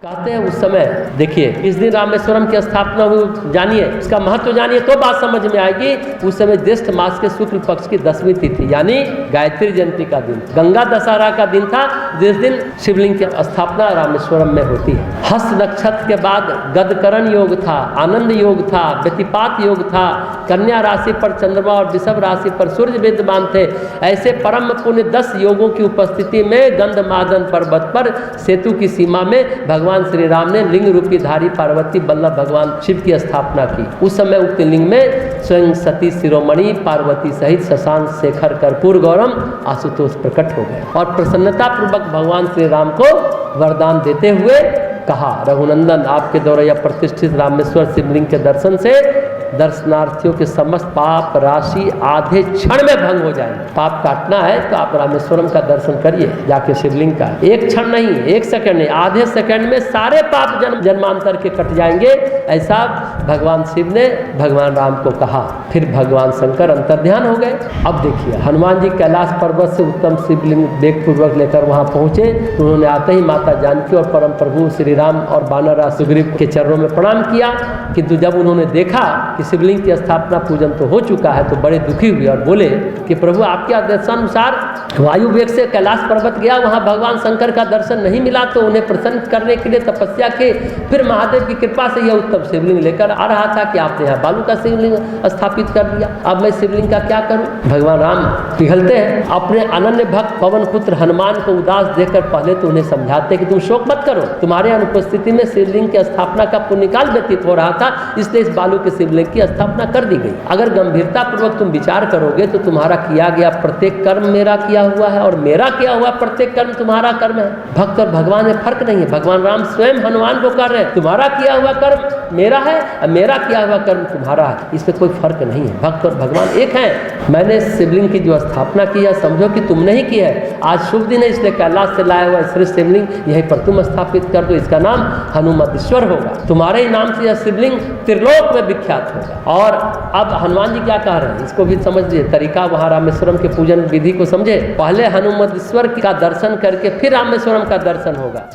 कहते हैं उस समय, देखिए इस दिन रामेश्वरम की स्थापना हुई, जानिए इसका महत्व जानिए तो बात समझ में आएगी। उस समय ज्येष्ठ मास के शुक्ल पक्ष की 10वीं तिथि यानी गायत्री जयंती का दिन, गंगा दशहरा का दिन था, जिस दिन शिवलिंग की स्थापना रामेश्वरम में होती है। हस्त नक्षत्र के बाद गदकरण योग था, आनंद योग था, व्यतिपात योग था, कन्या राशि पर चंद्रमा और वृषभ राशि पर सूर्य विद्यमान थे। ऐसे परम पुण्य 10 योगों की उपस्थिति में गंधमादन पर्वत पर सेतु की सीमा में भगवान श्री राम ने लिंग रूपी धारी पार्वती बल्लभ भगवान शिव की स्थापना की। उस समय उक्त लिंग में स्वयं सती शिरोमणि पार्वती सहित शशांक शेखर कर्पूर गौरम आशुतोष प्रकट हो गए और प्रसन्नता पूर्वक भगवान श्री राम को वरदान देते हुए कहा, रघुनंदन आपके द्वारा यह प्रतिष्ठित रामेश्वर शिवलिंग के दर्शन से दर्शनार्थियों के समस्त पाप राशि आधे क्षण में भंग हो जाएंगे। पाप काटना है तो आप रामेश्वरम का दर्शन करिए जाके शिवलिंग का, एक क्षण नहीं, एक सेकंड नहीं, आधे सेकंड में सारे पाप जन्मांतर के कट जाएंगे। ऐसा भगवान शिव ने भगवान राम को कहा। फिर भगवान शंकर अंतर्ध्यान हो गए। अब देखिए हनुमान जी कैलाश पर्वत से उत्तम शिवलिंग वेगपूर्वक लेकर वहां पहुंचे। उन्होंने आते ही माता जानकी और परम प्रभु श्री राम और वानर सुग्रीव के चरणों में प्रणाम किया, किंतु जब उन्होंने देखा कि शिवलिंग की स्थापना पूजन तो हो चुका है तो बड़े दुखी हुए और बोले कि प्रभु आपके आदेशानुसार वायु वेग से कैलाश पर्वत गया, वहां भगवान शंकर का दर्शन नहीं मिला, तो उन्हें प्रसन्न करने के लिए तपस्या के फिर महादेव की कृपा से यह उत्तम शिवलिंग लेकर आ रहा था कि आपने यहाँ बालू का शिवलिंग स्थापित कर दिया। अब मैं शिवलिंग का क्या करूं? भगवान राम पिघलते हैं। अपने अनन्य भक्त पवन पुत्र हनुमान को उदास देखकर पहले तो उन्हें समझाते कि तुम शोक मत करो, तुम्हारे अनुपस्थिति में शिवलिंग की स्थापना का पुण्यकाल व्यतीत हो रहा था, इसलिए इस बालू के शिवलिंग की स्थापना कर दी गई। अगर गंभीरता पूर्वक तुम विचार करोगे तो तुम्हारा किया गया प्रत्येक कर्म मेरा किया हुआ है और मेरा किया हुआ प्रत्येक कर्म तुम्हारा कर्म है। भक्त और भगवान में फर्क नहीं है। भगवान राम स्वयं हनुमान को कर रहे हैं, तुम्हारा किया हुआ कर्म मेरा है और मेरा किया हुआ कर्म तुम्हारा है, इसमें कोई फर्क नहीं है। भक्त और भगवान एक हैं। मैंने शिवलिंग की जो स्थापना की है समझो कि तुमने ही की है। आज शुभ दिन है, इसलिए कैलाश से लाया हुआ श्रेष्ठ शिवलिंग यहीं पर तुम स्थापित कर दो, इसका नाम हनुमतेश्वर होगा। तुम्हारे ही नाम से यह शिवलिंग त्रिलोक में विख्यात होगा। और अब हनुमान जी क्या कह रहे हैं इसको भी समझिए, तरीका वहां रामेश्वरम के पूजन विधि को समझे। पहले हनुमतेश्वर का दर्शन करके फिर रामेश्वरम का दर्शन होगा।